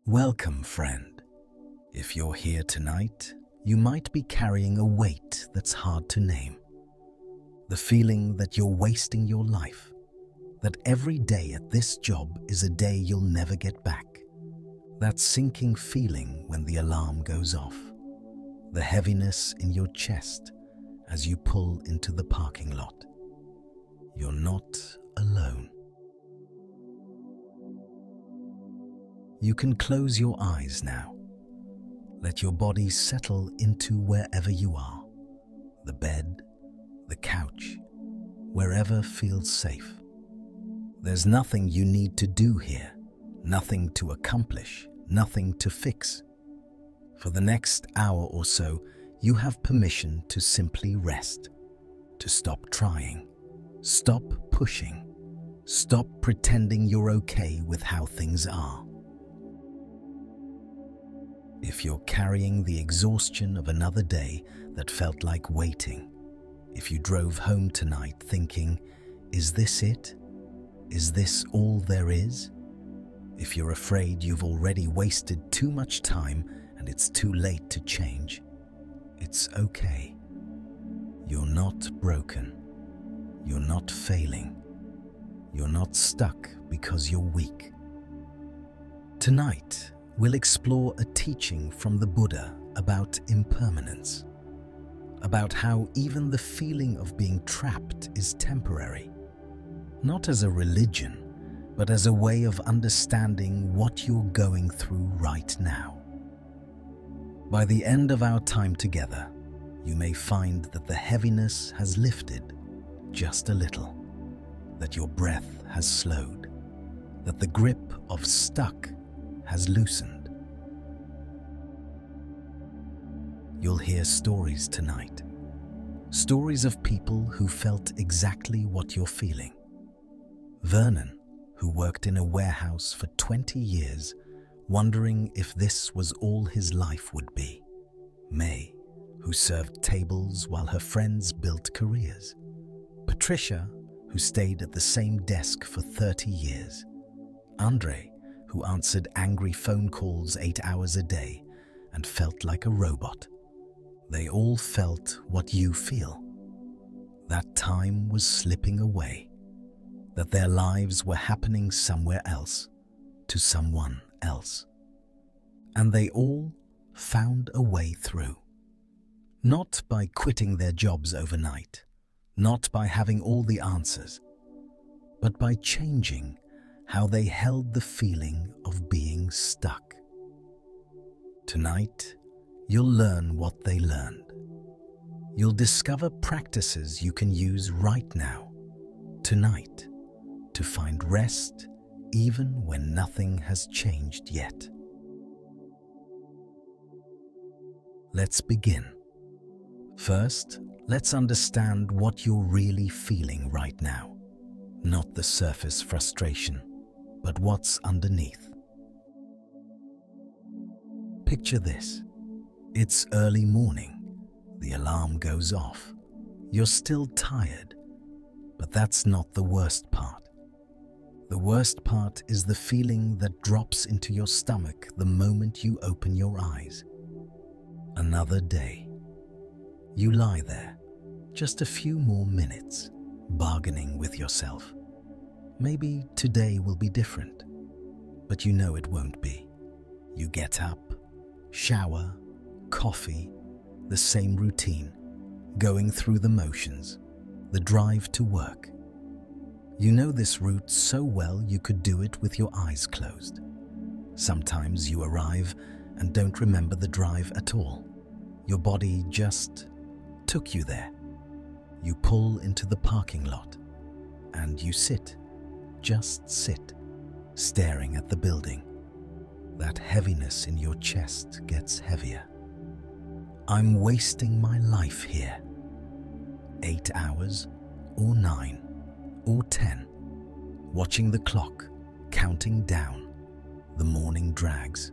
Welcome, friend. If you're here tonight, you might be carrying a weight that's hard to name. The feeling that you're wasting your life, that every day at this job is a day you'll never get back. That sinking feeling when the alarm goes off. The heaviness in your chest as you pull into the parking lot. You're not alone. You can close your eyes now. Let your body settle into wherever you are. The bed, the couch, wherever feels safe. There's nothing you need to do here, nothing to accomplish, nothing to fix. For the next hour or so, you have permission to simply rest, to stop trying, stop pushing, stop pretending you're okay with how things are. If you're carrying the exhaustion of another day that felt like waiting, if you drove home tonight thinking, is this it? Is this all there is? If you're afraid you've already wasted too much time and it's too late to change, it's okay. You're not broken. You're not failing. You're not stuck because you're weak. Tonight, we'll explore a teaching from the Buddha about impermanence, about how even the feeling of being trapped is temporary, not as a religion, but as a way of understanding what you're going through right now. By the end of our time together, you may find that the heaviness has lifted just a little, that your breath has slowed, that the grip of stuck has loosened. You'll hear stories tonight, stories of people who felt exactly what you're feeling. Vernon, who worked in a warehouse for 20 years, wondering if this was all his life would be. May, who served tables while her friends built careers. Patricia, who stayed at the same desk for 30 years. Andre, who answered angry phone calls 8 hours a day and felt like a robot. They all felt what you feel. That time was slipping away, that their lives were happening somewhere else, to someone else. And they all found a way through. Not by quitting their jobs overnight, not by having all the answers, but by changing how they held the feeling of being stuck. Tonight, you'll learn what they learned. You'll discover practices you can use right now, tonight, to find rest even when nothing has changed yet. Let's begin. First, let's understand what you're really feeling right now, not the surface frustration, but what's underneath. Picture this. It's early morning. The alarm goes off. You're still tired, but that's not the worst part. The worst part is the feeling that drops into your stomach the moment you open your eyes. Another day. You lie there, just a few more minutes, bargaining with yourself. Maybe today will be different, but you know it won't be. You get up, shower, coffee, the same routine, going through the motions, the drive to work. You know this route so well you could do it with your eyes closed. Sometimes you arrive and don't remember the drive at all. Your body just took you there. You pull into the parking lot and you sit. Just sit, staring at the building. That heaviness in your chest gets heavier. I'm wasting my life here. 8 hours, or 9, or 10. Watching the clock, counting down. The morning drags.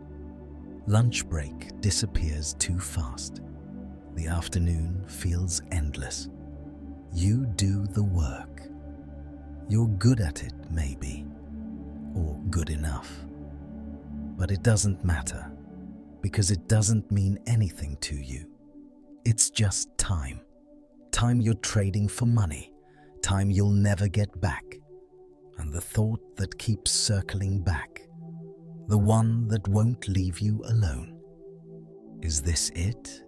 Lunch break disappears too fast. The afternoon feels endless. You do the work. You're good at it, maybe, or good enough. But it doesn't matter, because it doesn't mean anything to you. It's just time. Time you're trading for money, time you'll never get back. And the thought that keeps circling back, the one that won't leave you alone. Is this it?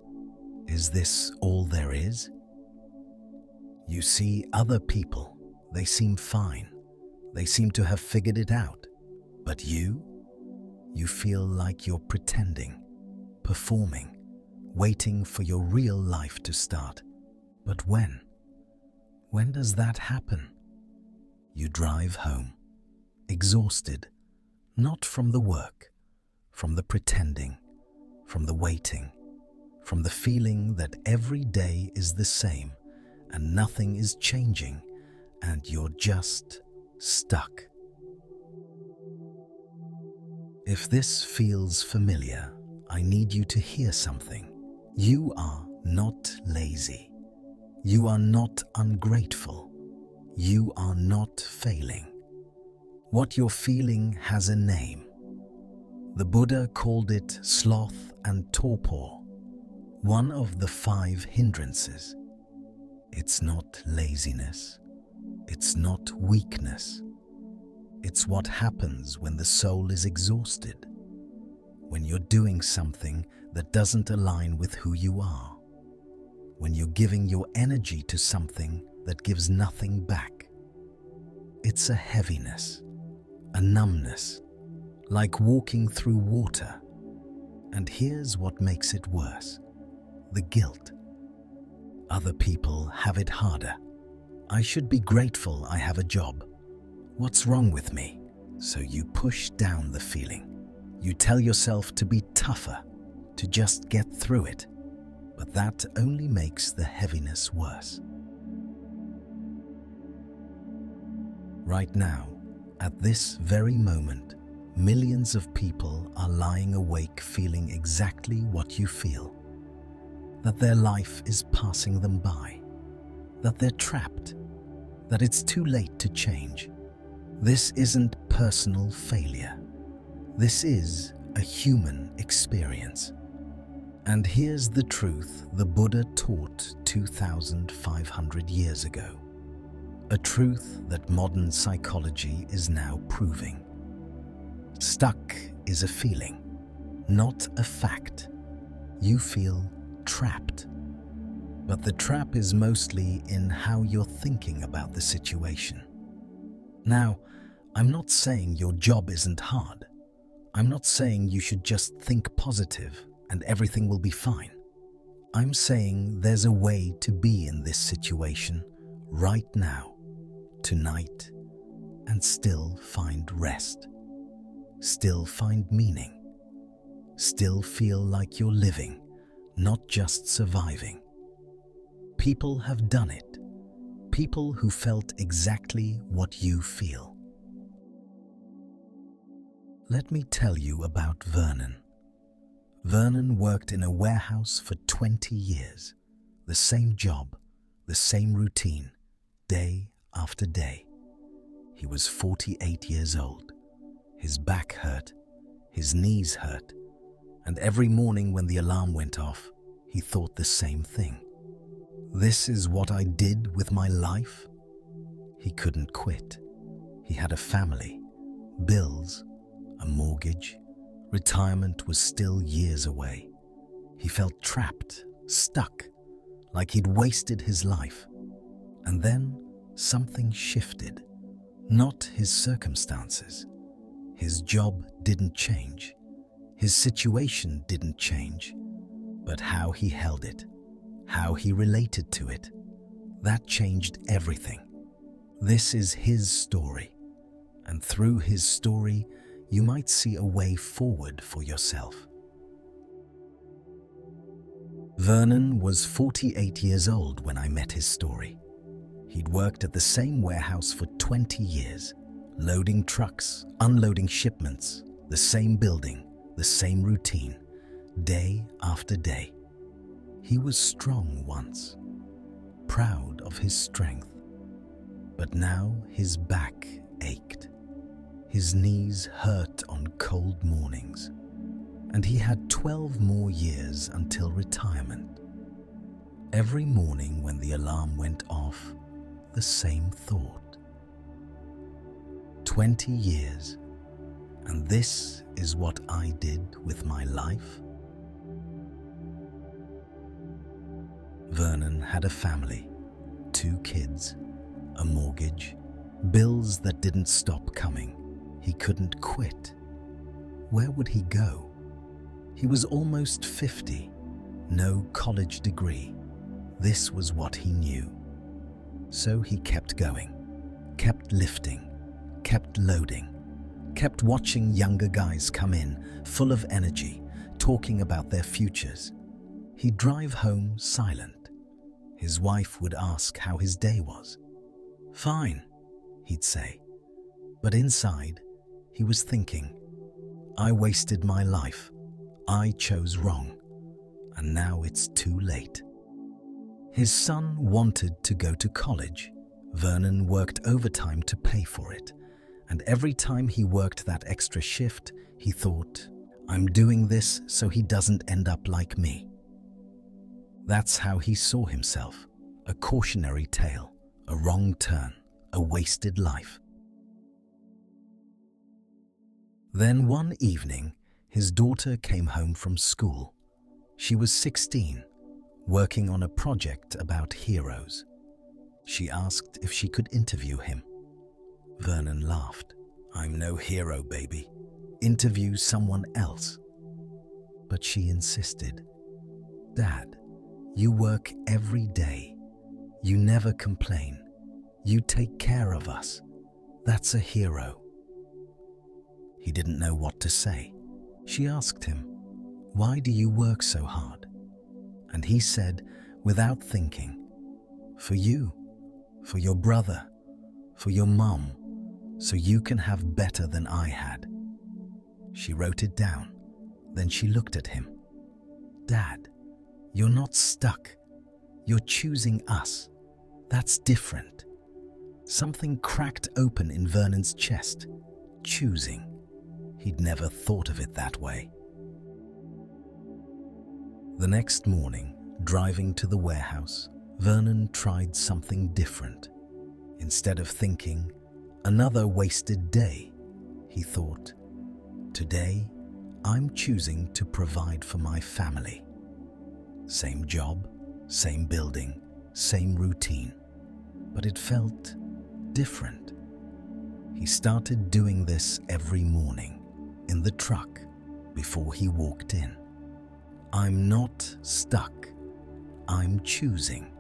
Is this all there is? You see other people, they seem fine. They seem to have figured it out. But you feel like you're pretending, performing, waiting for your real life to start. But when? When does that happen? You drive home, exhausted, not from the work, from the pretending, from the waiting, from the feeling that every day is the same and nothing is changing and you're just stuck. If this feels familiar, I need you to hear something. You are not lazy. You are not ungrateful. You are not failing. What you're feeling has a name. The Buddha called it sloth and torpor, one of the 5 hindrances. It's not laziness. It's not weakness. It's what happens when the soul is exhausted, when you're doing something that doesn't align with who you are, when you're giving your energy to something that gives nothing back. It's a heaviness, a numbness, like walking through water. And here's what makes it worse: the guilt. Other people have it harder. I should be grateful I have a job. What's wrong with me? So you push down the feeling. You tell yourself to be tougher, to just get through it. But that only makes the heaviness worse. Right now, at this very moment, millions of people are lying awake feeling exactly what you feel. That their life is passing them by. That they're trapped. That it's too late to change. This isn't personal failure. This is a human experience. And here's the truth the Buddha taught 2,500 years ago. A truth that modern psychology is now proving. Stuck is a feeling, not a fact. You feel trapped. But the trap is mostly in how you're thinking about the situation. Now, I'm not saying your job isn't hard. I'm not saying you should just think positive and everything will be fine. I'm saying there's a way to be in this situation right now, tonight, and still find rest. Still find meaning. Still feel like you're living, not just surviving. People have done it. People who felt exactly what you feel. Let me tell you about Vernon. Vernon worked in a warehouse for 20 years. The same job, the same routine, day after day. He was 48 years old. His back hurt, his knees hurt, and every morning when the alarm went off, he thought the same thing. This is what I did with my life? He couldn't quit. He had a family, bills, a mortgage. Retirement was still years away. He felt trapped, stuck, like he'd wasted his life. And then something shifted. Not his circumstances. His job didn't change. His situation didn't change. But how he held it, how he related to it, that changed everything. This is his story. And through his story, you might see a way forward for yourself. Vernon was 48 years old when I met his story. He'd worked at the same warehouse for 20 years, loading trucks, unloading shipments, the same building, the same routine, day after day. He was strong once, proud of his strength, but now his back ached. His knees hurt on cold mornings, and he had 12 more years until retirement. Every morning when the alarm went off, the same thought. 20 years, and this is what I did with my life? Vernon had a family, 2 kids, a mortgage, bills that didn't stop coming. He couldn't quit. Where would he go? He was almost 50, no college degree. This was what he knew. So he kept going, kept lifting, kept loading, kept watching younger guys come in, full of energy, talking about their futures. He'd drive home silent. His wife would ask how his day was. "Fine," he'd say. But inside, he was thinking, "I wasted my life. I chose wrong. And now it's too late." His son wanted to go to college. Vernon worked overtime to pay for it. And every time he worked that extra shift, he thought, "I'm doing this so he doesn't end up like me." That's how he saw himself, a cautionary tale, a wrong turn, a wasted life. Then one evening, his daughter came home from school. She was 16, working on a project about heroes. She asked if she could interview him. Vernon laughed. "I'm no hero, baby. Interview someone else." But she insisted. "Dad, you work every day. You never complain. You take care of us. That's a hero." He didn't know what to say. She asked him, "Why do you work so hard?" And he said, without thinking, "For you, for your brother, for your mom, so you can have better than I had." She wrote it down. Then she looked at him. "Dad, you're not stuck. You're choosing us. That's different." Something cracked open in Vernon's chest. Choosing. He'd never thought of it that way. The next morning, driving to the warehouse, Vernon tried something different. Instead of thinking, "Another wasted day," he thought, "Today, I'm choosing to provide for my family." Same job, same building, same routine, but it felt different. He started doing this every morning, in the truck, before he walked in. "I'm not stuck. I'm choosing."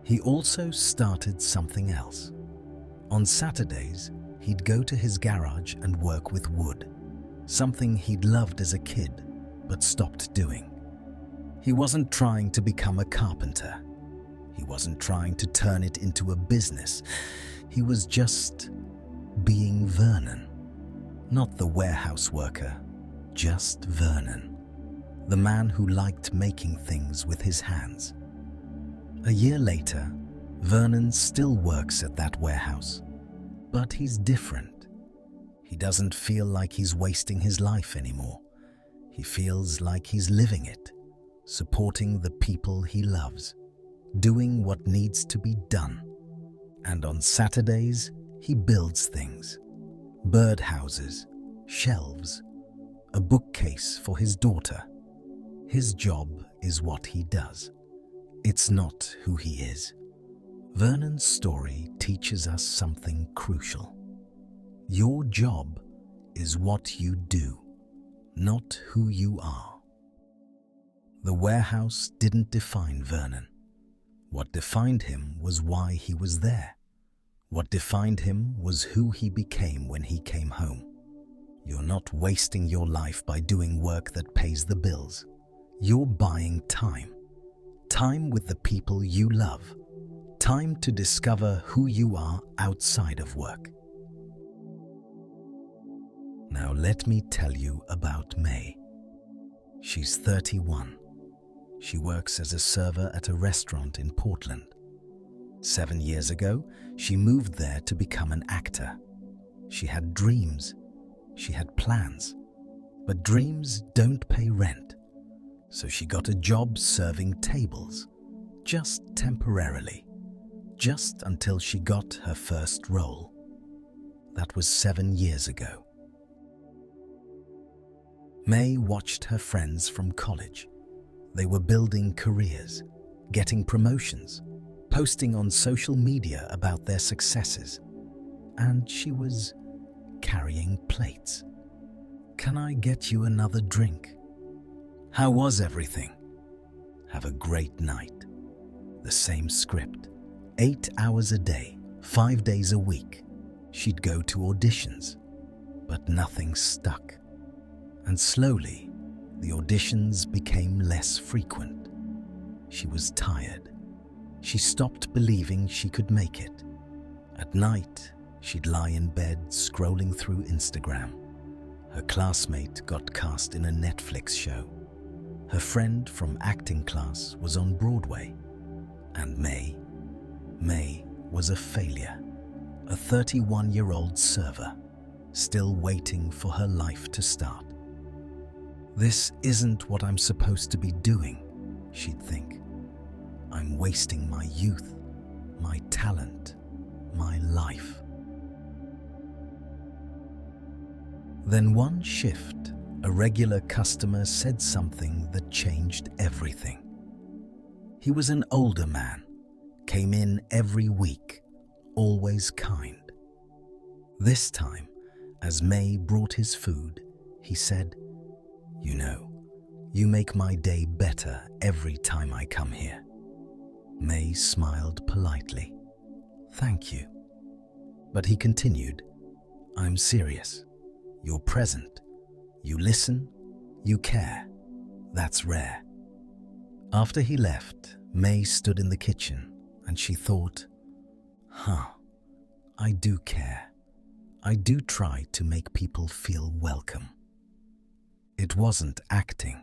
He also started something else. On Saturdays, he'd go to his garage and work with wood, something he'd loved as a kid, but stopped doing. He wasn't trying to become a carpenter. He wasn't trying to turn it into a business. He was just being Vernon. Not the warehouse worker, just Vernon. The man who liked making things with his hands. A year later, Vernon still works at that warehouse, but he's different. He doesn't feel like he's wasting his life anymore. He feels like he's living it, supporting the people he loves, doing what needs to be done. And on Saturdays, he builds things. Birdhouses, shelves, a bookcase for his daughter. His job is what he does. It's not who he is. Vernon's story teaches us something crucial. Your job is what you do, not who you are. The warehouse didn't define Vernon. What defined him was why he was there. What defined him was who he became when he came home. You're not wasting your life by doing work that pays the bills. You're buying time. Time with the people you love. Time to discover who you are outside of work. Now let me tell you about May. She's 31. She works as a server at a restaurant in Portland. 7 years ago, she moved there to become an actor. She had dreams. She had plans. But dreams don't pay rent. So she got a job serving tables, just temporarily, just until she got her first role. That was 7 years ago. May watched her friends from college. They were building careers, getting promotions, posting on social media about their successes, and she was carrying plates. "Can I get you another drink? How was everything? Have a great night." The same script. 8 hours a day, 5 days a week. She'd go to auditions, but nothing stuck. And slowly, the auditions became less frequent. She was tired. She stopped believing she could make it. At night, she'd lie in bed scrolling through Instagram. Her classmate got cast in a Netflix show. Her friend from acting class was on Broadway. And May was a failure. A 31-year-old server, still waiting for her life to start. "This isn't what I'm supposed to be doing," she'd think. "I'm wasting my youth, my talent, my life." Then one shift, a regular customer said something that changed everything. He was an older man, came in every week, always kind. This time, as May brought his food, he said, "You know, you make my day better every time I come here." May smiled politely. "Thank you." But he continued, "I'm serious. You're present. You listen. You care. That's rare." After he left, May stood in the kitchen and she thought, I do care. I do try to make people feel welcome." It wasn't acting,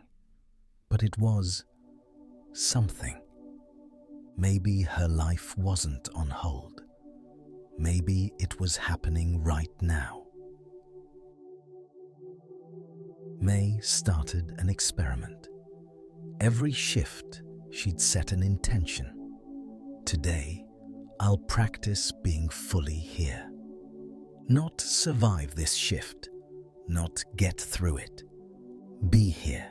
but it was something. Maybe her life wasn't on hold. Maybe it was happening right now. May started an experiment. Every shift, she'd set an intention. "Today, I'll practice being fully here." Not survive this shift, not get through it. Be here.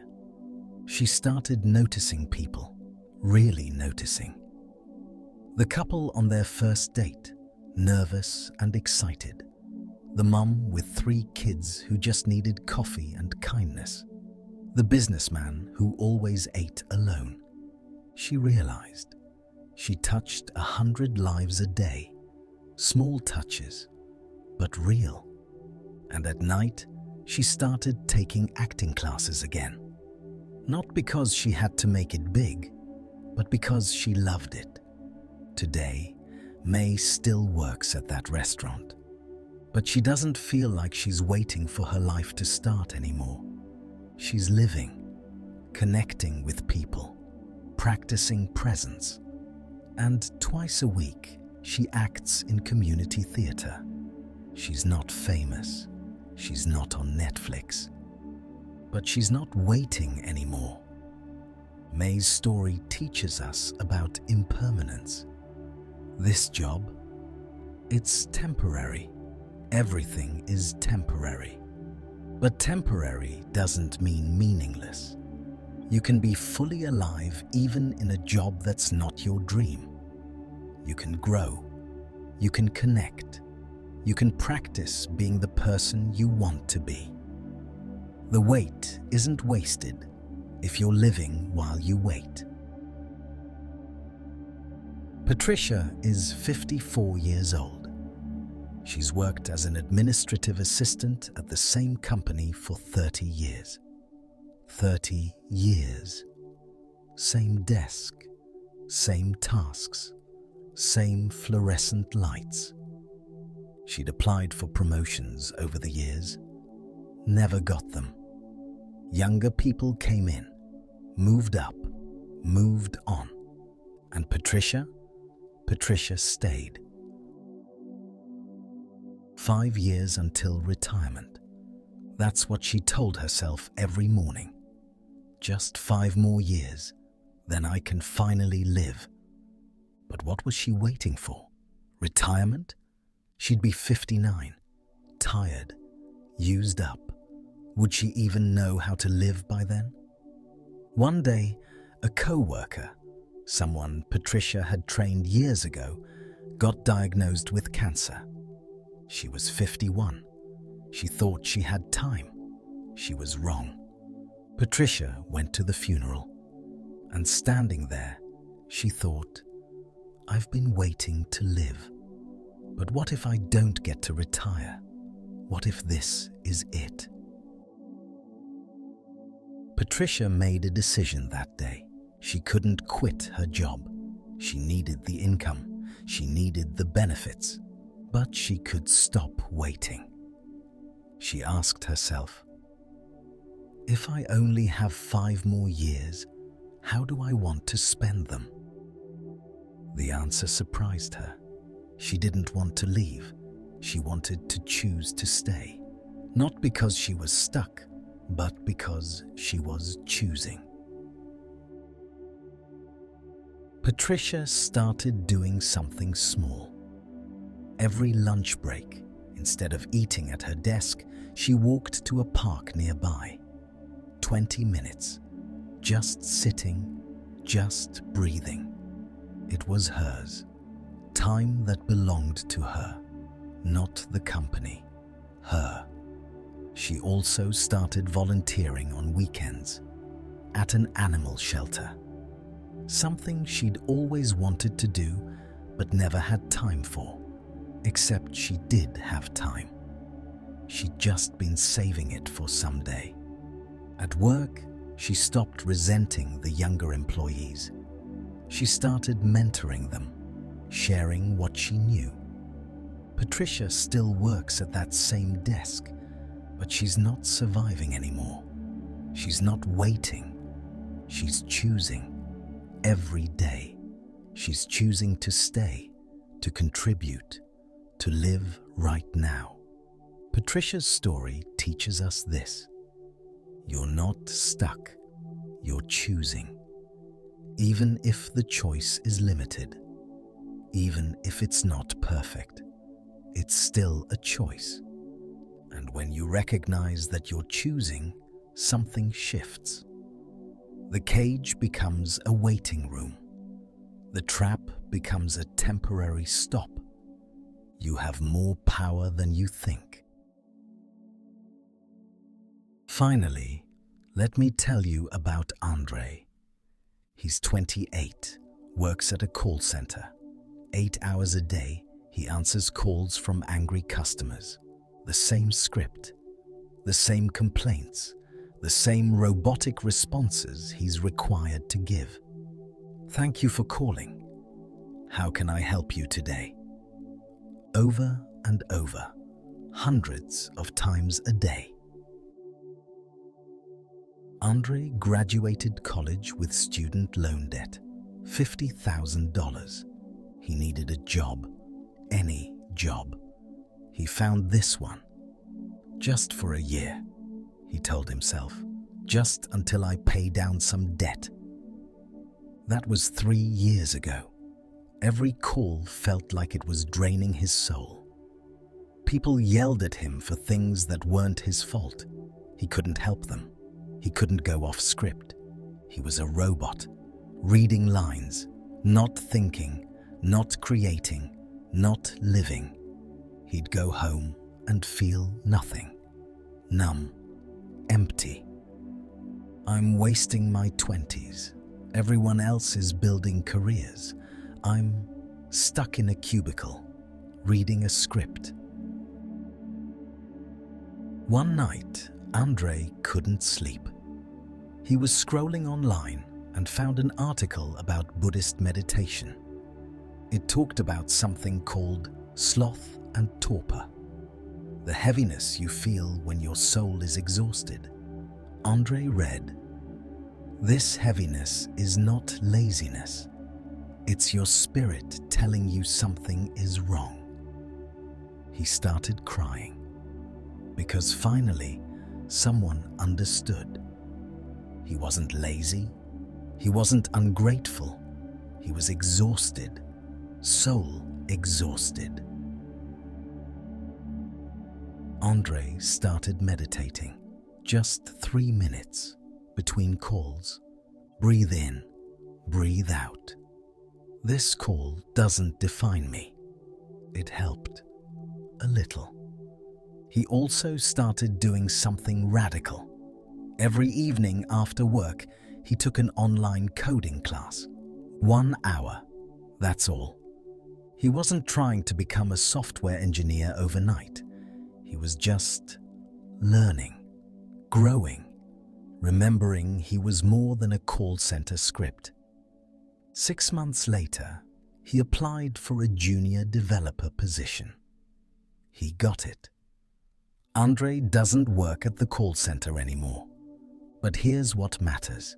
She started noticing people, really noticing. The couple on their first date, nervous and excited. The mum with 3 kids who just needed coffee and kindness. The businessman who always ate alone. She realized she touched 100 lives a day. Small touches, but real. And at night, she started taking acting classes again. Not because she had to make it big, but because she loved it. Today, May still works at that restaurant. But she doesn't feel like she's waiting for her life to start anymore. She's living, connecting with people, practicing presence. And twice a week, she acts in community theater. She's not famous. She's not on Netflix. But she's not waiting anymore. May's story teaches us about impermanence. This job, it's temporary. Everything is temporary. But temporary doesn't mean meaningless. You can be fully alive even in a job that's not your dream. You can grow. You can connect. You can practice being the person you want to be. The wait isn't wasted if you're living while you wait. Patricia is 54 years old. She's worked as an administrative assistant at the same company for 30 years. 30 years. Same desk, same tasks, same fluorescent lights. She'd applied for promotions over the years, never got them. Younger people came in, moved up, moved on. And Patricia stayed. 5 years until retirement. That's what she told herself every morning. Just 5 more years, then I can finally live. But what was she waiting for? Retirement? She'd be 59, tired, used up. Would she even know how to live by then? One day, a co-worker, someone Patricia had trained years ago, got diagnosed with cancer. She was 51. She thought she had time. She was wrong. Patricia went to the funeral, and standing there, she thought, I've been waiting to live. But what if I don't get to retire? What if this is it? Patricia made a decision that day. She couldn't quit her job. She needed the income. She needed the benefits. But she could stop waiting. She asked herself, if I only have 5 more years, how do I want to spend them? The answer surprised her. She didn't want to leave. She wanted to choose to stay. Not because she was stuck, but because she was choosing. Patricia started doing something small. Every lunch break, instead of eating at her desk, she walked to a park nearby. 20 minutes, just sitting, just breathing. It was hers, time that belonged to her, not the company, her. She also started volunteering on weekends, at an animal shelter. Something she'd always wanted to do, but never had time for. Except she did have time. She'd just been saving it for someday. At work, she stopped resenting the younger employees. She started mentoring them, sharing what she knew. Patricia still works at that same desk, but she's not surviving anymore. She's not waiting. She's choosing. Every day, she's choosing to stay, to contribute, to live right now. Patricia's story teaches us this. You're not stuck. You're choosing. Even if the choice is limited, even if it's not perfect, it's still a choice. And when you recognize that you're choosing, something shifts. The cage becomes a waiting room. The trap becomes a temporary stop. You have more power than you think. Finally, let me tell you about Andre. He's 28, works at a call center. 8 hours a day, he answers calls from angry customers. The same script, the same complaints, the same robotic responses he's required to give. Thank you for calling. How can I help you today? Over and over, hundreds of times a day. Andre graduated college with student loan debt, $50,000. He needed a job, any job. He found this one. Just for a year, he told himself, just until I pay down some debt. That was 3 years ago. Every call felt like it was draining his soul. People yelled at him for things that weren't his fault. He couldn't help them. He couldn't go off script. He was a robot, reading lines, not thinking, not creating, not living. He'd go home and feel nothing. Numb, empty. I'm wasting my 20s. Everyone else is building careers. I'm stuck in a cubicle, reading a script. One night, Andre couldn't sleep. He was scrolling online and found an article about Buddhist meditation. It talked about something called sloth and torpor, the heaviness you feel when your soul is exhausted. Andre read, "This heaviness is not laziness. It's your spirit telling you something is wrong." he started crying. Because finally, someone understood. He wasn't lazy. He wasn't ungrateful. He was exhausted. Soul exhausted. Andre started meditating. Just 3 minutes between calls. Breathe in, breathe out. This call doesn't define me. It helped. A little. He also started doing something radical. Every evening after work, he took an online coding class. 1 hour, that's all. He wasn't trying to become a software engineer overnight. He was just learning, growing, remembering he was more than a call center script. 6 months later, he applied for a junior developer position. He got it. Andre doesn't work at the call center anymore. But here's what matters.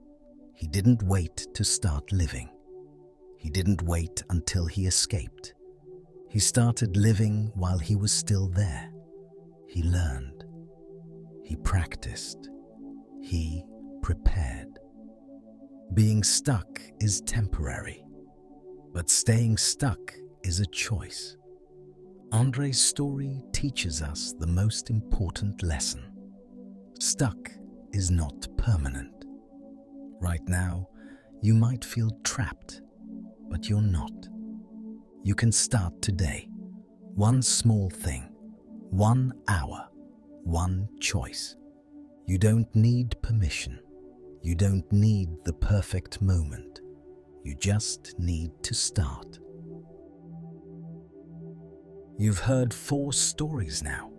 He didn't wait to start living. He didn't wait until he escaped. He started living while he was still there. He learned. He practiced. He prepared. Being stuck is temporary, but staying stuck is a choice. Andre's story teaches us the most important lesson. Stuck is not permanent. Right now, you might feel trapped, but you're not. You can start today. One small thing, 1 hour, one choice. You don't need permission. You don't need the perfect moment. You just need to start. You've heard 4 stories now.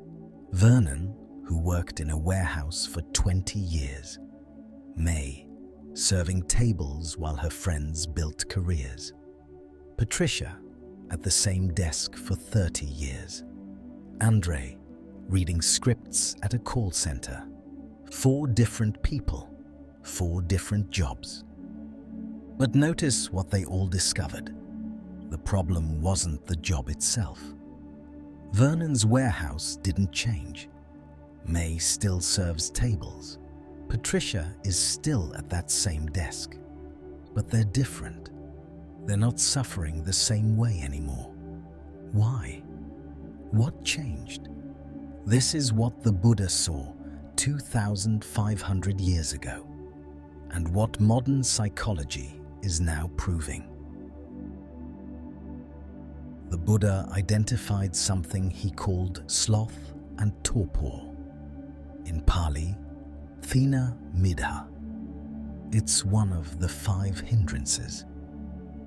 Vernon, who worked in a warehouse for 20 years. May, serving tables while her friends built careers. Patricia, at the same desk for 30 years. Andre, reading scripts at a call center. 4 different people, 4 different jobs. But notice what they all discovered. The problem wasn't the job itself. Vernon's warehouse didn't change. May still serves tables. Patricia is still at that same desk. But they're different. They're not suffering the same way anymore. Why? What changed? This is what the Buddha saw 2,500 years ago, and what modern psychology is now proving. The Buddha identified something he called sloth and torpor. In Pali, Thina Midha. It's one of the 5 hindrances,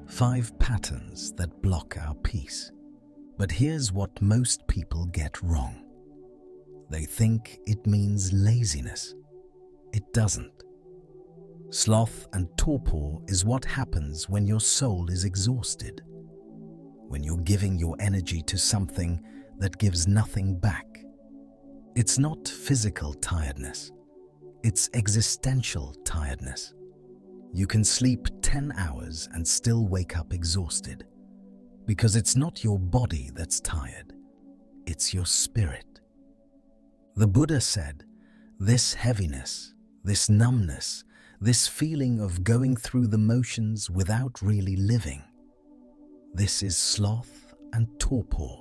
5 patterns that block our peace. But here's what most people get wrong. They think it means laziness. It doesn't. Sloth and torpor is what happens when your soul is exhausted, when you're giving your energy to something that gives nothing back. It's not physical tiredness. It's existential tiredness. You can sleep 10 hours and still wake up exhausted, because it's not your body that's tired. It's your spirit. The Buddha said, this heaviness, this numbness, this feeling of going through the motions without really living, this is sloth and torpor.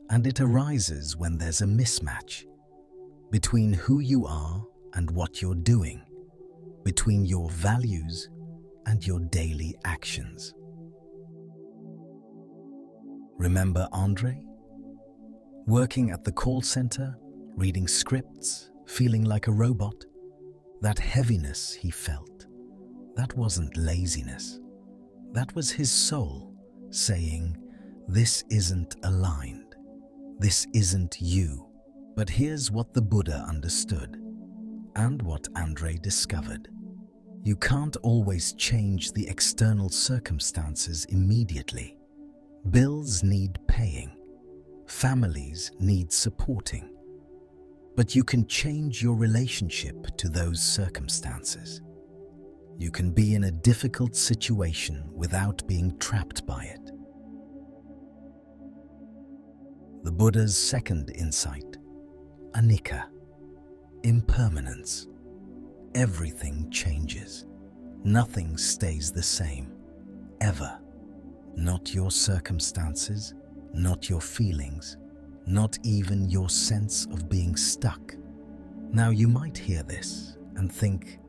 And it arises when there's a mismatch between who you are and what you're doing, between your values and your daily actions. Remember Andre? Working at the call center, reading scripts, feeling like a robot? That heaviness he felt, that wasn't laziness. That was his soul saying, this isn't aligned. This isn't you. But here's what the Buddha understood, and what Andre discovered. You can't always change the external circumstances immediately. Bills need paying. Families need supporting. But you can change your relationship to those circumstances. You can be in a difficult situation without being trapped by it. The Buddha's second insight, anicca, impermanence. Everything changes. Nothing stays the same, ever. Not your circumstances, not your feelings, not even your sense of being stuck. Now you might hear this and think,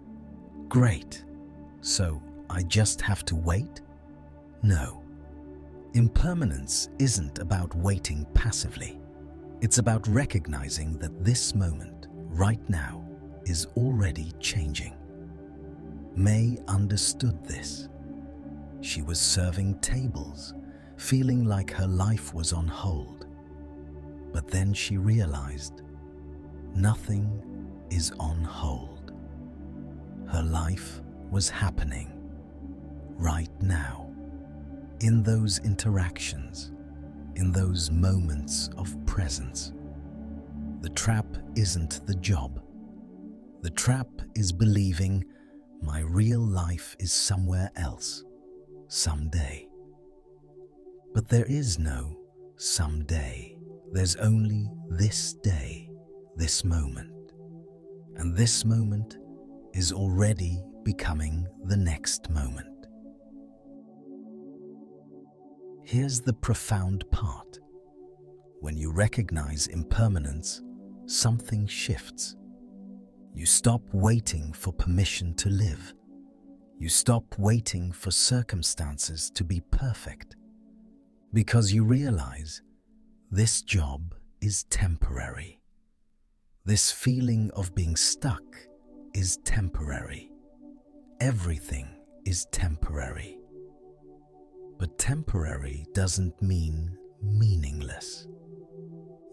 great, so I just have to wait? No. Impermanence isn't about waiting passively. It's about recognizing that this moment, right now, is already changing. May understood this. She was serving tables, feeling like her life was on hold. But then she realized nothing is on hold. Her life was happening right now, in those interactions, in those moments of presence. The trap isn't the job. The trap is believing my real life is somewhere else, someday. But there is no someday. There's only this day, this moment. And this moment is already becoming the next moment. Here's the profound part. When you recognize impermanence, something shifts. You stop waiting for permission to live. You stop waiting for circumstances to be perfect. Because you realize this job is temporary. This feeling of being stuck is temporary. Everything is temporary. But temporary doesn't mean meaningless.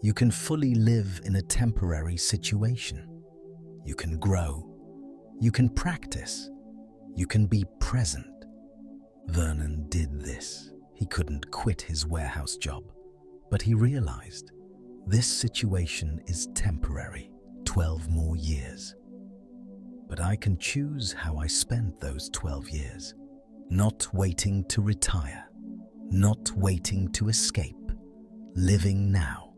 You can fully live in a temporary situation. You can grow. You can practice. You can be present. Vernon did this. He couldn't quit his warehouse job, but he realized this situation is temporary, 12 more years. But I can choose how I spend those 12 years. Not waiting to retire, not waiting to escape, living now.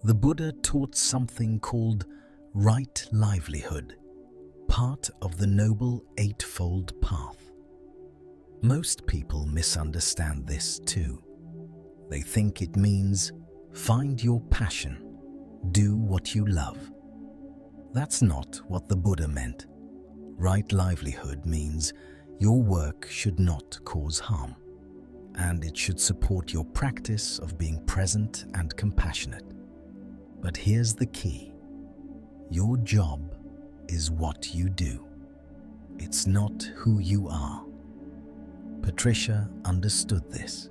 The Buddha taught something called right livelihood, part of the Noble Eightfold Path. Most people misunderstand this too. They think it means find your passion, do what you love. That's not what the Buddha meant. Right livelihood means your work should not cause harm, and it should support your practice of being present and compassionate. But here's the key. Your job is what you do. It's not who you are. Patricia understood this.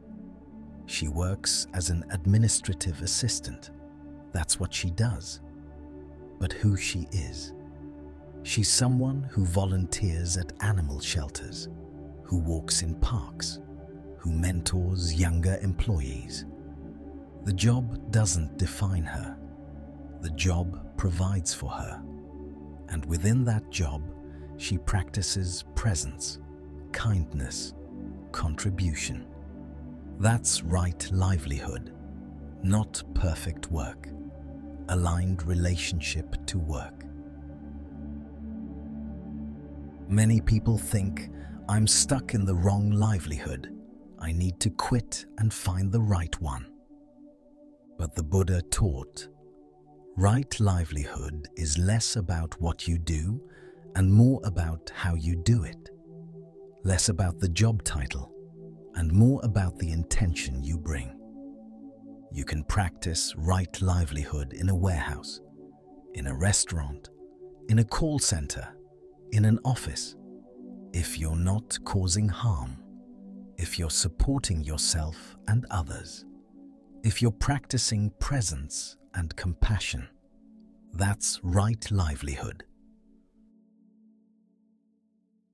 She works as an administrative assistant. That's what she does. But who she is. She's someone who volunteers at animal shelters, who walks in parks, who mentors younger employees. The job doesn't define her. The job provides for her. And within that job, she practices presence, kindness, contribution. That's right livelihood, not perfect work, aligned relationship to work. Many people think, I'm stuck in the wrong livelihood. I need to quit and find the right one. But the Buddha taught, right livelihood is less about what you do and more about how you do it. Less about the job title and more about the intention you bring. You can practice right livelihood in a warehouse, in a restaurant, in a call center, in an office. If you're not causing harm, if you're supporting yourself and others, if you're practicing presence and compassion, that's right livelihood.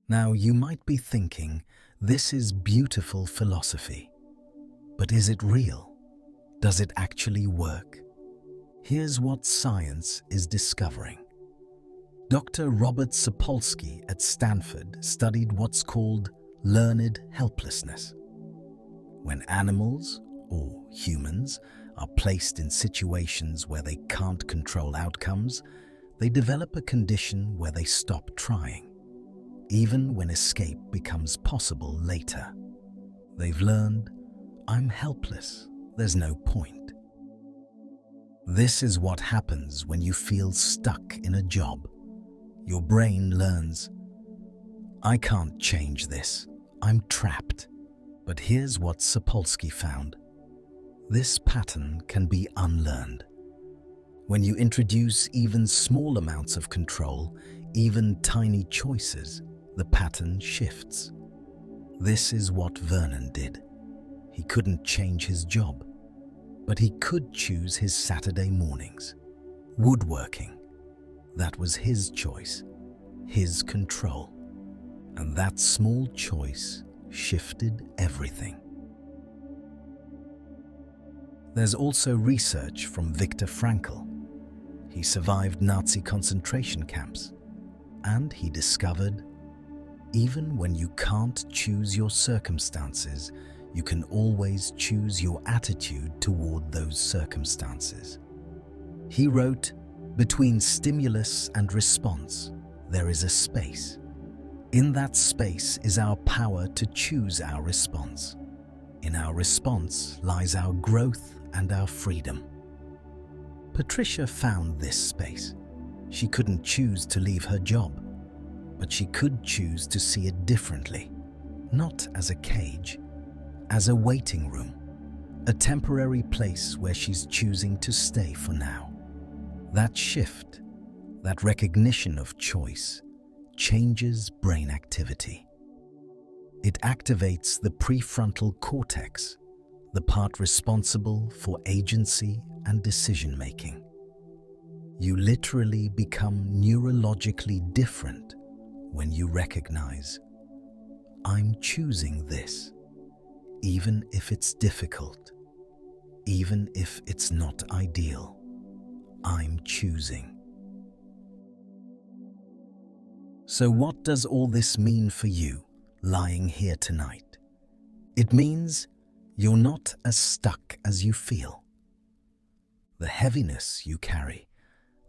Now you might be thinking, this is beautiful philosophy, but is it real? Does it actually work? Here's what science is discovering. Dr. Robert Sapolsky at Stanford studied what's called learned helplessness. When animals, or humans, are placed in situations where they can't control outcomes, they develop a condition where they stop trying, even when escape becomes possible later. They've learned, I'm helpless, there's no point. This is what happens when you feel stuck in a job. Your brain learns, I can't change this, I'm trapped. But here's what Sapolsky found. This pattern can be unlearned. When you introduce even small amounts of control, even tiny choices, the pattern shifts. This is what Vernon did. He couldn't change his job, but he could choose his Saturday mornings. Woodworking. That was his choice, his control. And that small choice shifted everything. There's also research from Viktor Frankl. He survived Nazi concentration camps, and he discovered, even when you can't choose your circumstances, you can always choose your attitude toward those circumstances. He wrote, between stimulus and response, there is a space. In that space is our power to choose our response. In our response lies our growth and our freedom. Patricia found this space. She couldn't choose to leave her job, but she could choose to see it differently, not as a cage, as a waiting room, a temporary place where she's choosing to stay for now. That shift, that recognition of choice, changes brain activity. It activates the prefrontal cortex, the part responsible for agency and decision-making. You literally become neurologically different when you recognize, I'm choosing this, even if it's difficult, even if it's not ideal. I'm choosing. So what does all this mean for you, lying here tonight? It means you're not as stuck as you feel. The heaviness you carry,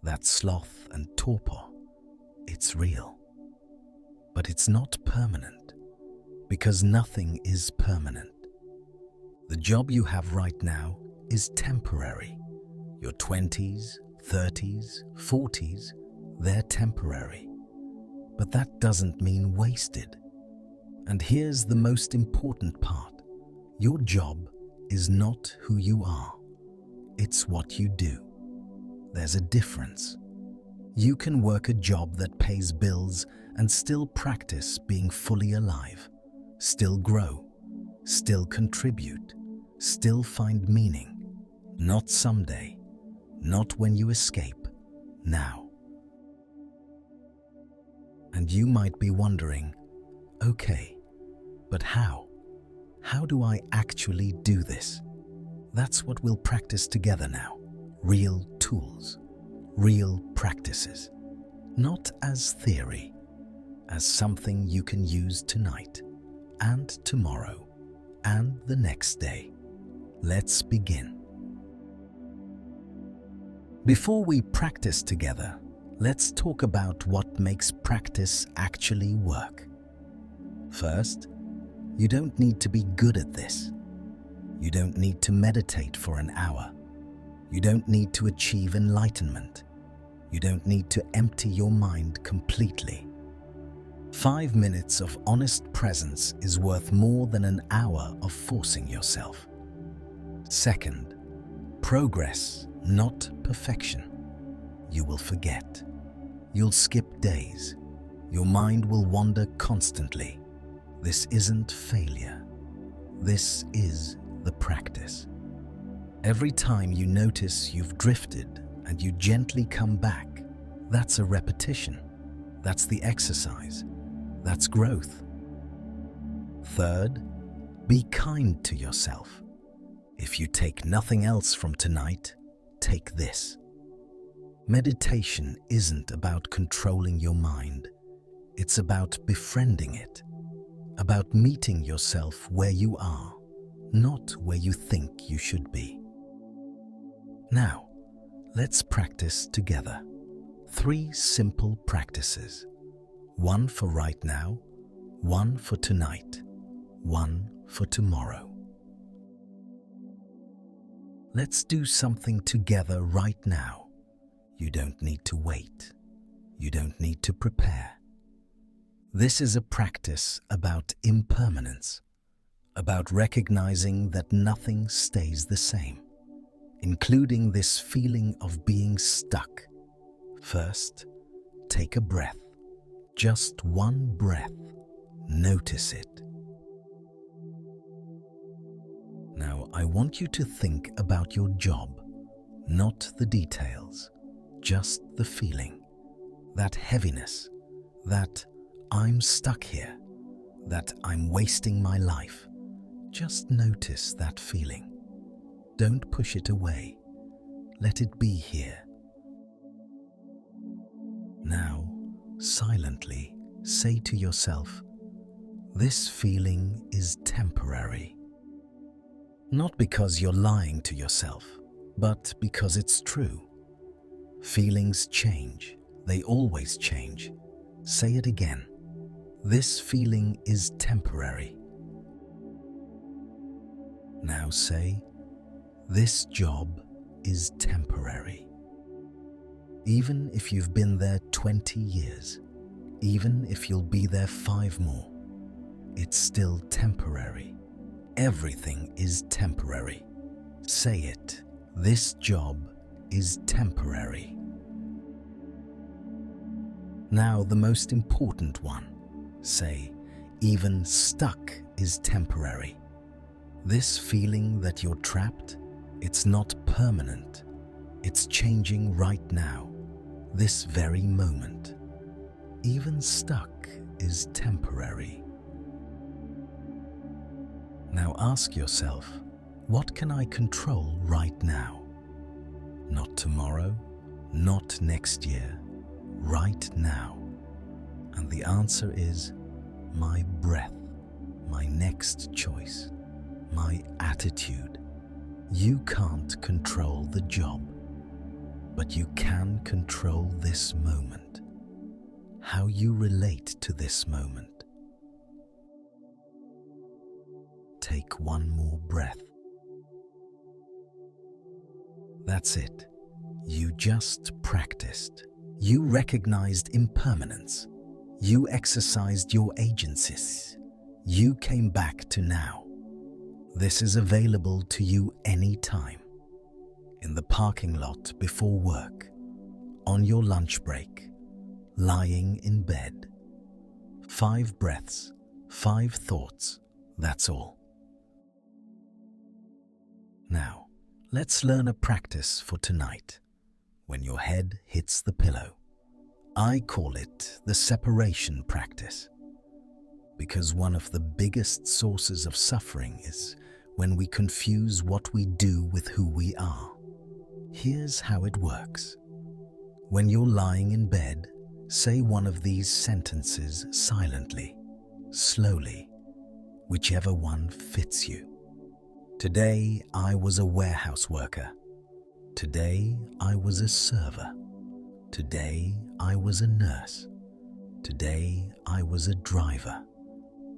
that sloth and torpor, it's real. But it's not permanent, because nothing is permanent. The job you have right now is temporary. Your 20s, 30s, 40s, they're temporary. But that doesn't mean wasted. And here's the most important part. Your job is not who you are. It's what you do. There's a difference. You can work a job that pays bills and still practice being fully alive, still grow, still contribute, still find meaning. Not someday, not when you escape, now. And you might be wondering, okay, but how? How do I actually do this? That's what we'll practice together now. Real tools, real practices. Not as theory, as something you can use tonight, and tomorrow, and the next day. Let's begin. Before we practice together, let's talk about what makes practice actually work. First, you don't need to be good at this. You don't need to meditate for an hour. You don't need to achieve enlightenment. You don't need to empty your mind completely. 5 minutes of honest presence is worth more than an hour of forcing yourself. Second, progress, not perfection. You will forget. You'll skip days. Your mind will wander constantly. This isn't failure. This is the practice. Every time you notice you've drifted and you gently come back, that's a repetition. That's the exercise. That's growth. Third, be kind to yourself. If you take nothing else from tonight, take this. Meditation isn't about controlling your mind. It's about befriending it, about meeting yourself where you are, not where you think you should be. Now, let's practice together. 3 simple practices. 1 for right now, 1 for tonight, 1 for tomorrow. Let's do something together right now. You don't need to wait. You don't need to prepare. This is a practice about impermanence, about recognizing that nothing stays the same, including this feeling of being stuck. First, take a breath. Just 1 breath. Notice it. Now, I want you to think about your job, not the details, just the feeling, that heaviness, that I'm stuck here, that I'm wasting my life. Just notice that feeling. Don't push it away. Let it be here. Now, silently say to yourself, this feeling is temporary. Not because you're lying to yourself, but because it's true. Feelings change. They always change. Say it again. This feeling is temporary. Now say, this job is temporary. Even if you've been there 20 years, even if you'll be there 5 more, it's still temporary. Everything is temporary. Say it. This job is temporary. Now the most important one. Say, even stuck is temporary. This feeling that you're trapped, it's not permanent. It's changing right now, this very moment. Even stuck is temporary. Now ask yourself, what can I control right now? Not tomorrow, not next year, right now. And the answer is my breath, my next choice, my attitude. You can't control the job, but you can control this moment, how you relate to this moment. Take 1 more breath. That's it. You just practiced. You recognized impermanence. You exercised your agencies. You came back to now. This is available to you anytime. In the parking lot before work, on your lunch break, lying in bed. 5 breaths, 5 thoughts, that's all. Now, let's learn a practice for tonight, when your head hits the pillow. I call it the separation practice, because one of the biggest sources of suffering is when we confuse what we do with who we are. Here's how it works. When you're lying in bed, say one of these sentences silently, slowly, whichever one fits you. Today I was a warehouse worker. Today I was a server. Today I was a nurse. Today I was a driver.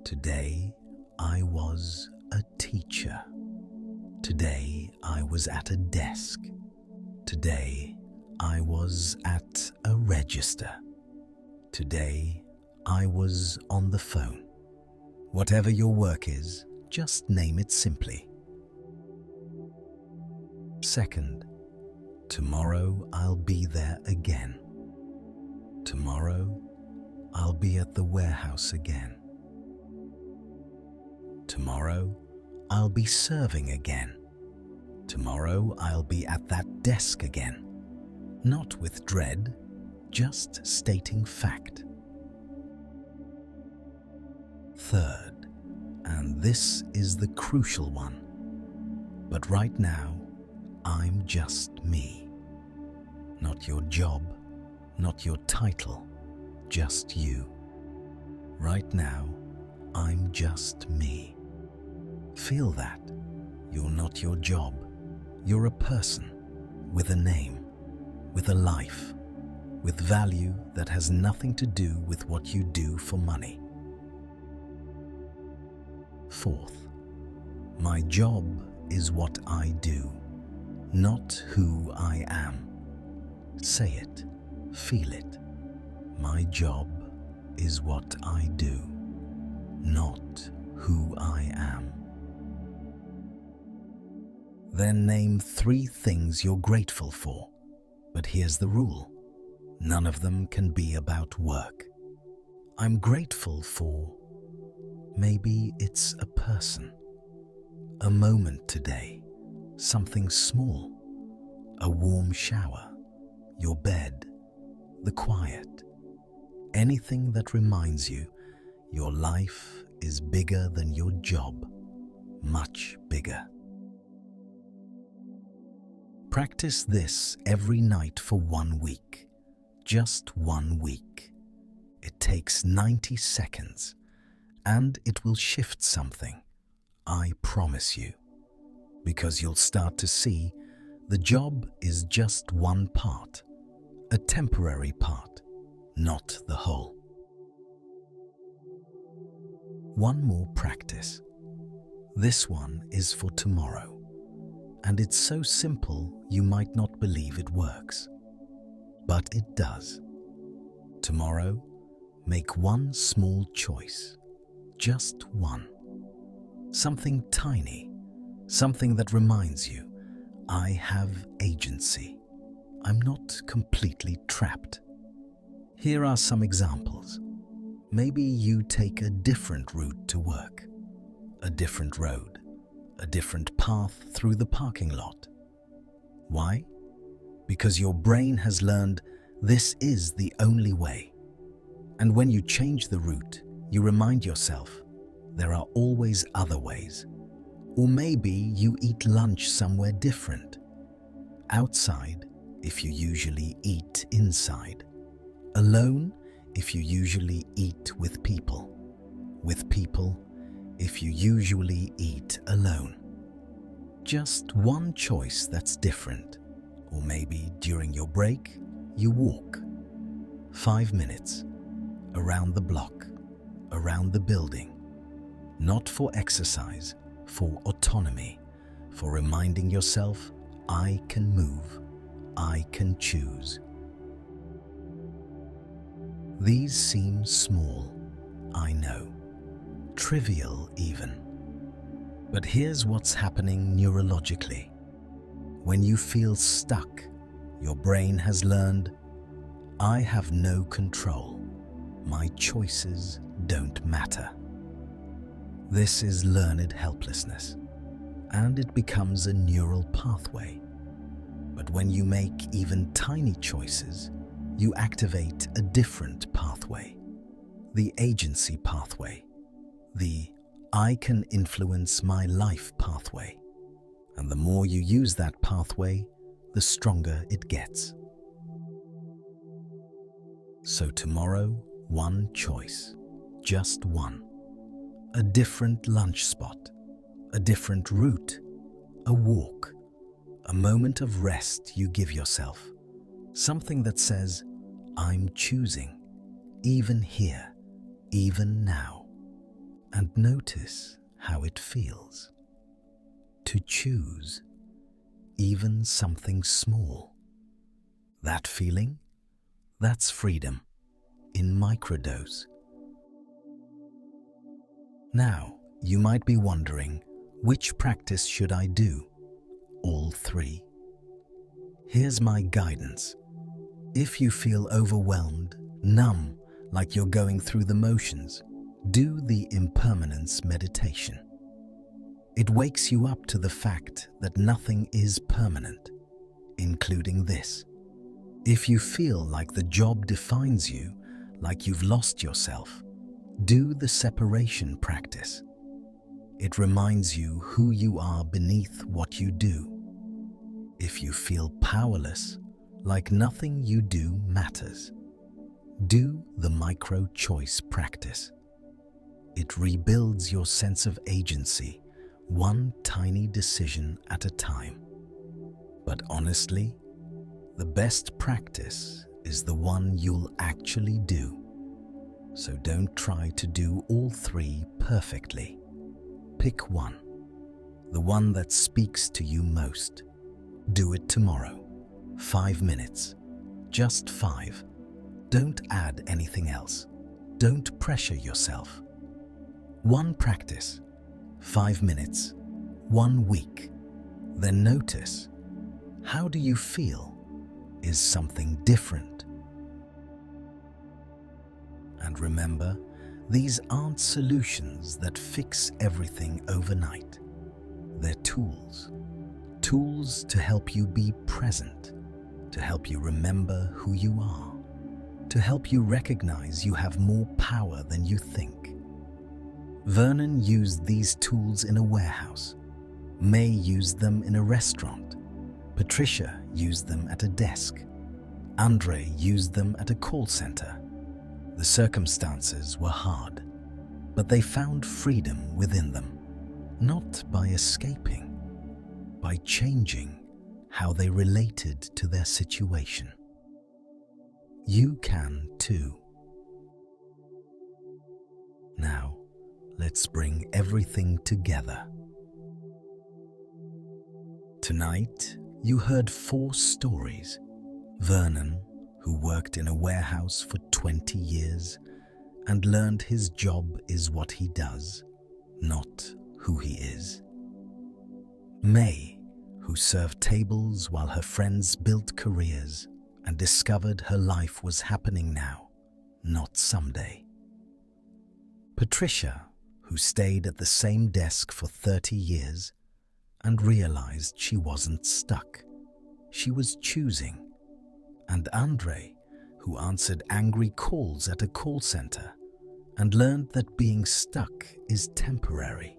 Today I was a teacher. Today I was at a desk. Today I was at a register. Today I was on the phone. Whatever your work is, just name it simply. Second, tomorrow I'll be there again. Tomorrow I'll be at the warehouse again. Tomorrow I'll be serving again. Tomorrow I'll be at that desk again. Not with dread, just stating fact. Third, and this is the crucial one, but right now, I'm just me. Not your job, not your title, just you. Right now, I'm just me. Feel that. You're not your job. You're a person with a name, with a life, with value that has nothing to do with what you do for money. Fourth, my job is what I do, not who I am. Say it, feel it. My job is what I do, not who I am. Then name 3 things you're grateful for. But here's the rule. None of them can be about work. I'm grateful for... maybe it's a person, a moment today, something small, a warm shower, your bed, the quiet. Anything that reminds you your life is bigger than your job, much bigger. Practice this every night for 1 week, just 1 week. It takes 90 seconds, and it will shift something, I promise you, because you'll start to see the job is just one part, a temporary part, not the whole. One more practice. This one is for tomorrow. And it's so simple you might not believe it works. But it does. Tomorrow, make one small choice. Just one. Something tiny. Something that reminds you, I have agency. I'm not completely trapped. Here are some examples. Maybe you take a different route to work, a different road, a different path through the parking lot. Why? Because your brain has learned this is the only way. And when you change the route, you remind yourself there are always other ways. Or maybe you eat lunch somewhere different. Outside, if you usually eat inside. Alone, if you usually eat with people. With people, if you usually eat alone. Just one choice that's different. Or maybe during your break, you walk. 5 minutes. Around the block. Around the building. Not for exercise, for autonomy. For reminding yourself, I can move. I can choose. These seem small, I know. Trivial even. But here's what's happening neurologically. When you feel stuck, your brain has learned, I have no control. My choices don't matter. This is learned helplessness, and it becomes a neural pathway. But when you make even tiny choices, you activate a different pathway, the agency pathway, the I can influence my life pathway. And the more you use that pathway, the stronger it gets. So tomorrow, one choice, just one. A different lunch spot, a different route, a walk, a moment of rest you give yourself. Something that says, I'm choosing, even here, even now. And notice how it feels. To choose, even something small. That feeling, that's freedom, in microdose. Now, you might be wondering, which practice should I do? All 3? Here's my guidance. If you feel overwhelmed, numb, like you're going through the motions, do the Impermanence meditation. It wakes you up to the fact that nothing is permanent, including this. If you feel like the job defines you, like you've lost yourself, do the separation practice. It reminds you who you are beneath what you do. If you feel powerless, like nothing you do matters, do the micro-choice practice. It rebuilds your sense of agency one tiny decision at a time. But honestly, the best practice is the one you'll actually do. So don't try to do all three perfectly. Pick one, the one that speaks to you most. Do it tomorrow. 5 minutes. Just 5. Don't add anything else. Don't pressure yourself. One practice, 5 minutes, 1 week. Then notice, how do you feel? Is something different? And remember, these aren't solutions that fix everything overnight. They're tools. Tools to help you be present, to help you remember who you are, to help you recognize you have more power than you think. Vernon used these tools in a warehouse. May used them in a restaurant. Patricia used them at a desk. Andre used them at a call center. The circumstances were hard, but they found freedom within them, not by escaping, by changing how they related to their situation. You can too. Now, let's bring everything together. Tonight, you heard 4 stories. Vernon, who worked in a warehouse for 20 years and learned his job is what he does, not who he is. May, who served tables while her friends built careers and discovered her life was happening now, not someday. Patricia, who stayed at the same desk for 30 years and realized she wasn't stuck, she was choosing. And Andre, who answered angry calls at a call center and learned that being stuck is temporary.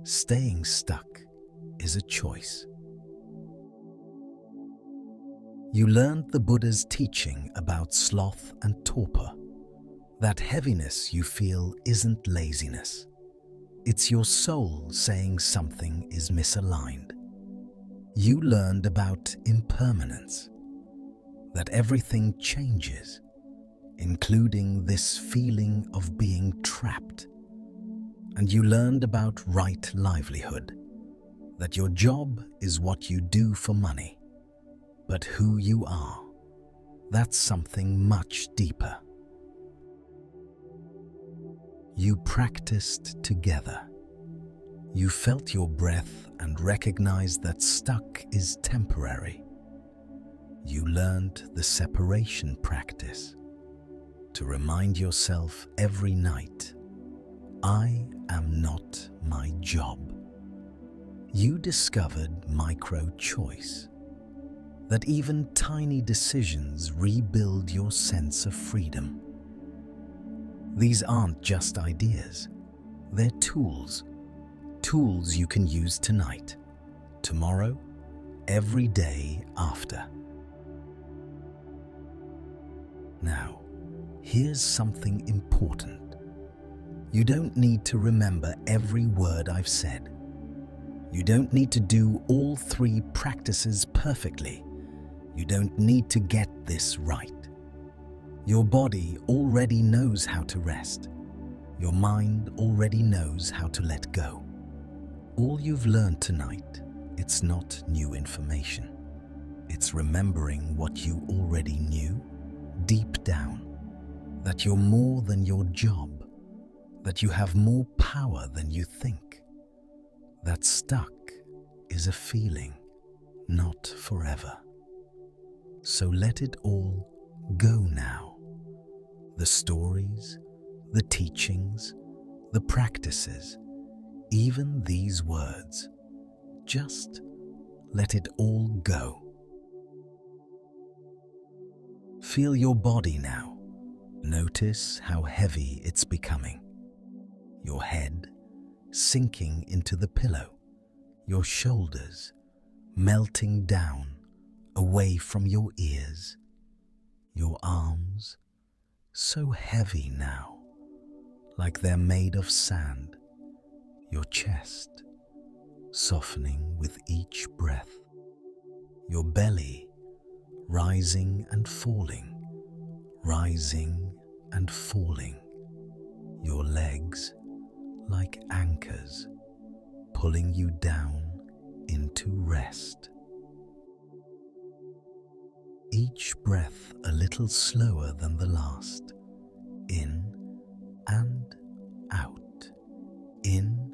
Staying stuck is a choice. You learned the Buddha's teaching about sloth and torpor. That heaviness you feel isn't laziness. It's your soul saying something is misaligned. You learned about impermanence, that everything changes, including this feeling of being trapped. And you learned about right livelihood, that your job is what you do for money, but who you are, that's something much deeper. You practiced together. You felt your breath and recognized that stuck is temporary. You learned the separation practice, to remind yourself every night, I am not my job. You discovered micro-choice, that even tiny decisions rebuild your sense of freedom. These aren't just ideas, they're tools. Tools you can use tonight, tomorrow, every day after. Now, here's something important. You don't need to remember every word I've said. You don't need to do all 3 practices perfectly. You don't need to get this right. Your body already knows how to rest. Your mind already knows how to let go. All you've learned tonight, it's not new information. It's remembering what you already knew deep down, that you're more than your job, that you have more power than you think, that stuck is a feeling, not forever. So let it all go now. The stories, the teachings, the practices, even these words. Just let it all go. Feel your body now. Notice how heavy it's becoming. Your head sinking into the pillow. Your shoulders melting down away from your ears. Your arms so heavy now, like they're made of sand. Your chest softening with each breath. Your belly rising and falling, rising and falling. Your legs like anchors, pulling you down into rest. Each breath a little slower than the last. In and out, in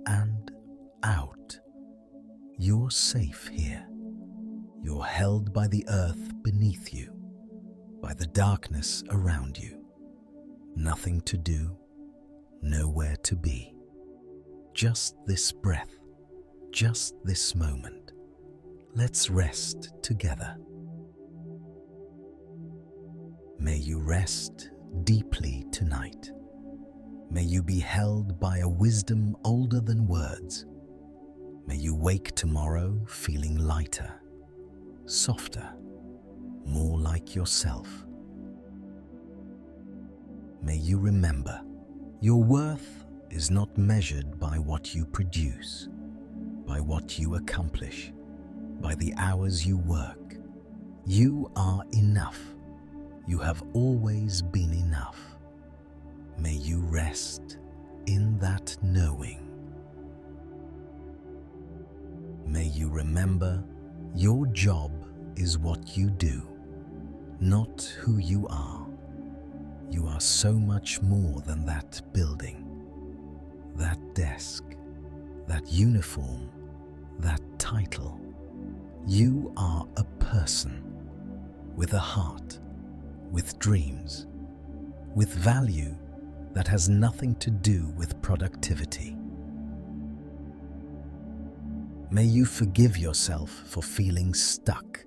and out. You're safe here. You're held by the earth beneath you, by the darkness around you. Nothing to do, nowhere to be. Just this breath, just this moment. Let's rest together. May you rest deeply tonight. May you be held by a wisdom older than words. May you wake tomorrow feeling lighter, softer, more like yourself. May you remember, your worth is not measured by what you produce, by what you accomplish, by the hours you work. You are enough. You have always been enough. May you rest in that knowing. May you remember, your job is what you do, not who you are. You are so much more than that building, that desk, that uniform, that title. You are a person with a heart, with dreams, with value that has nothing to do with productivity. May you forgive yourself for feeling stuck,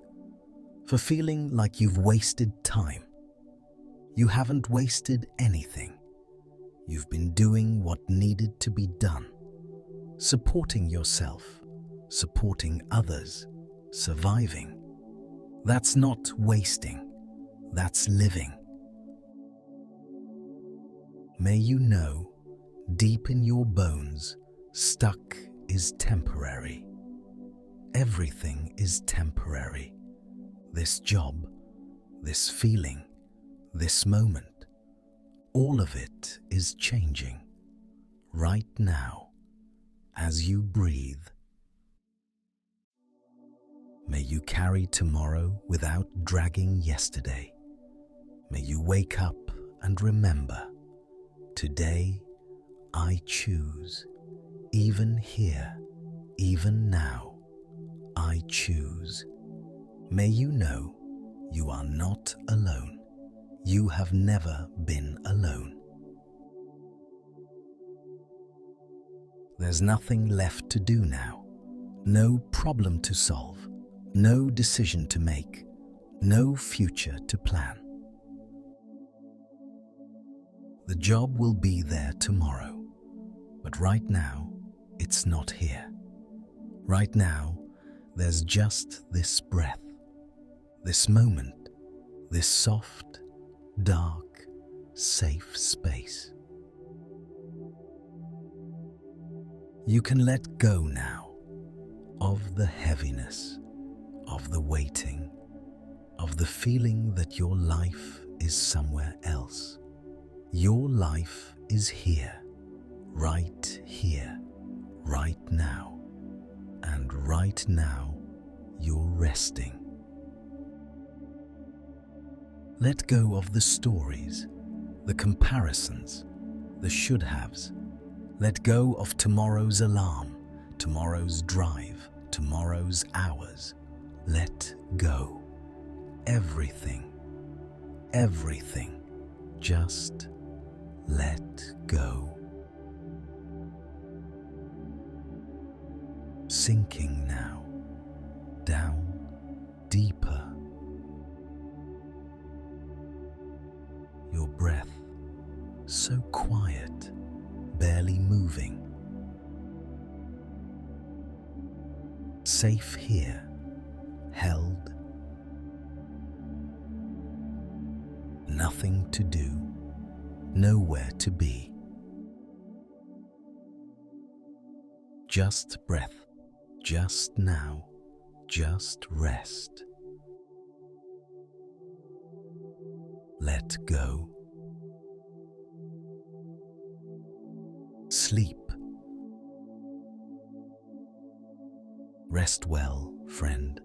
for feeling like you've wasted time. You haven't wasted anything. You've been doing what needed to be done, supporting yourself, supporting others, surviving. That's not wasting, that's living. May you know, deep in your bones, stuck is temporary. Everything is temporary. This job, this feeling, this moment, all of it is changing right now as you breathe. May you carry tomorrow without dragging yesterday. May you wake up and remember, today I choose, even here, even now, I choose. May you know you are not alone. You have never been alone. There's nothing left to do now, no problem to solve, no decision to make, no future to plan. The job will be there tomorrow, but right now, it's not here. Right now, there's just this breath, this moment, this soft, dark, safe space. You can let go now of the heaviness, of the waiting, of the feeling that your life is somewhere else. Your life is here, right now. And right now, you're resting. Let go of the stories, the comparisons, the should-haves. Let go of tomorrow's alarm, tomorrow's drive, tomorrow's hours. Let go. Everything. Just let go. Sinking now, down, deeper. Your breath, so quiet, barely moving. Safe here, held. Nothing to do, nowhere to be. Just breath, just now, just rest. Let go. Sleep. Rest well, friend.